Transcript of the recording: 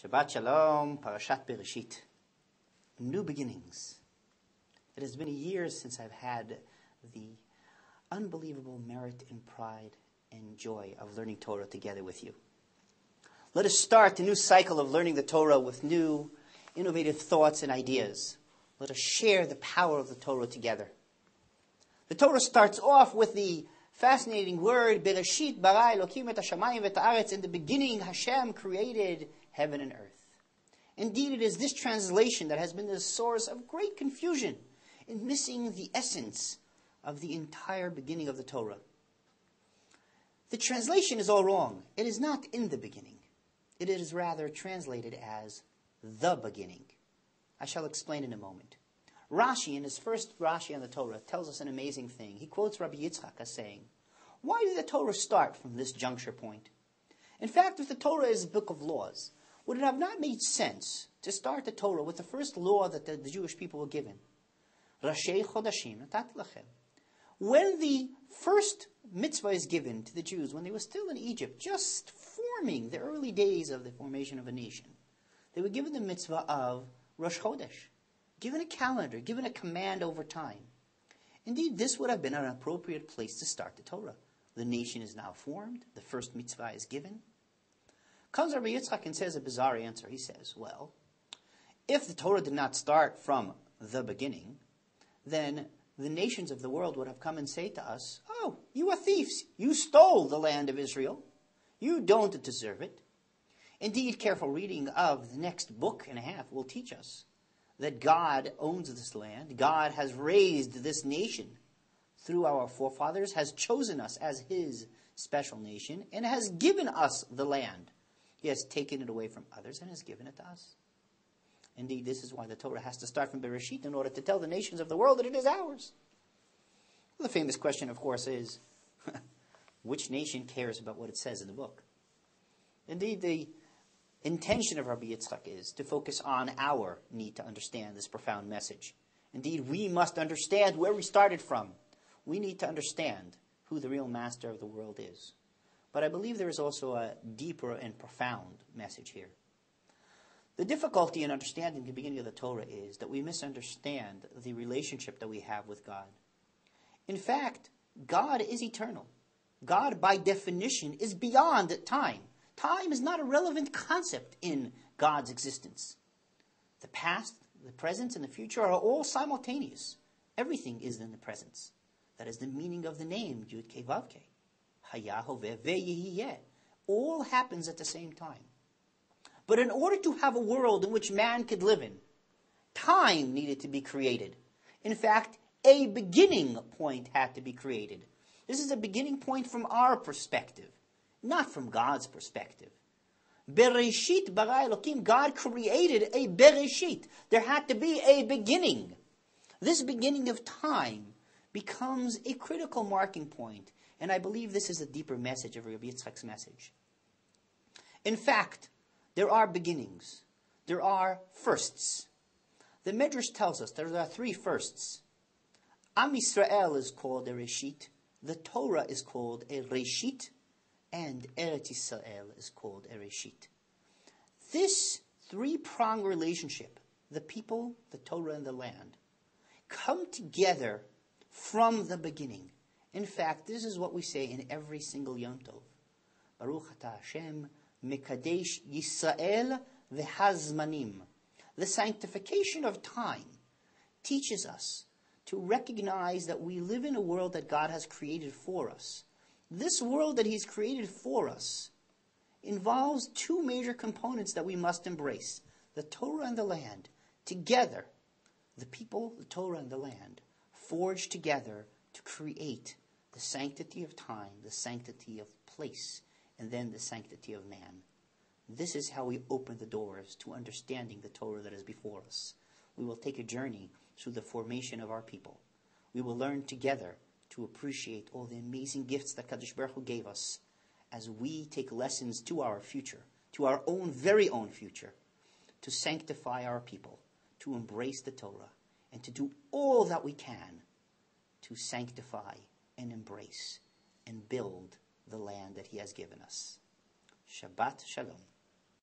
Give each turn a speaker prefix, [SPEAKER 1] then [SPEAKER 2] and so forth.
[SPEAKER 1] Shabbat Shalom, Parashat Bereshit. New beginnings. It has been a year since I've had the unbelievable merit and pride and joy of learning Torah together with you. Let us start a new cycle of learning the Torah with new, innovative thoughts and ideas. Let us share the power of the Torah together. The Torah starts off with the fascinating word, Bereshit bara Elokim et hashamayim v'et haaretz. In the beginning, Hashem created heaven and earth. Indeed, it is this translation that has been the source of great confusion in missing the essence of the entire beginning of the Torah. The translation is all wrong. It is not in the beginning. It is rather translated as the beginning. I shall explain in a moment. Rashi, in his first Rashi on the Torah, tells us an amazing thing. He quotes Rabbi Yitzchak as saying, why did the Torah start from this juncture point? In fact, if the Torah is a book of laws, would it have not made sense to start the Torah with the first law that the Jewish people were given? Rashei chodashim natat lachem. When the first mitzvah is given to the Jews, when they were still in Egypt, just forming the early days of the formation of a nation, they were given the mitzvah of Rosh Chodesh, given a calendar, given a command over time. Indeed, this would have been an appropriate place to start the Torah. The nation is now formed, the first mitzvah is given. Comes Rabbi Yitzchak and says a bizarre answer. He says, well, if the Torah did not start from the beginning, then the nations of the world would have come and say to us, oh, you are thieves. You stole the land of Israel. You don't deserve it. Indeed, careful reading of the next book and a half will teach us that God owns this land. God has raised this nation through our forefathers, has chosen us as his special nation, and has given us the land. He has taken it away from others and has given it to us. Indeed, this is why the Torah has to start from Bereshit in order to tell the nations of the world that it is ours. Well, the famous question, of course, is, which nation cares about what it says in the book? Indeed, the intention of Rabbi Yitzchak is to focus on our need to understand this profound message. Indeed, we must understand where we started from. We need to understand who the real master of the world is. But I believe there is also a deeper and profound message here. The difficulty in understanding the beginning of the Torah is that we misunderstand the relationship that we have with God. In fact, God is eternal. God, by definition, is beyond time. Time is not a relevant concept in God's existence. The past, the present, and the future are all simultaneous. Everything is in the presence. That is the meaning of the name, Yud Kei Vav Kei. Hayah Hoveh Ve'yehiyeh. All happens at the same time. But in order to have a world in which man could live in, time needed to be created. In fact, a beginning point had to be created. This is a beginning point from our perspective, not from God's perspective. Bereshit bara Elokim. God created a Bereshit. There had to be a beginning. This beginning of time becomes a critical marking point, and I believe this is a deeper message of Rabbi Yitzchak's message. In fact, there are beginnings. There are firsts. The Midrash tells us there are three firsts. Am Yisrael is called a Reshit, the Torah is called a Reshit, and Eretz Yisrael is called a Reshit. This three-pronged relationship, the people, the Torah, and the land, come together from the beginning. In fact, this is what we say in every single Yom Tov. Baruch Atah Hashem Mekadesh Yisrael v'hazmanim. The sanctification of time teaches us to recognize that we live in a world that God has created for us. This world that he's created for us involves two major components that we must embrace. The Torah and the land. Together, the people, the Torah, and the land forge together to create the sanctity of time, the sanctity of place, and then the sanctity of man. This is how we open the doors to understanding the Torah that is before us. We will take a journey through the formation of our people. We will learn together to appreciate all the amazing gifts that Kadosh Baruch Hu gave us as we take lessons to our future, to our own very own future, to sanctify our people, to embrace the Torah, and to do all that we can to sanctify and embrace and build the land that he has given us. Shabbat Shalom.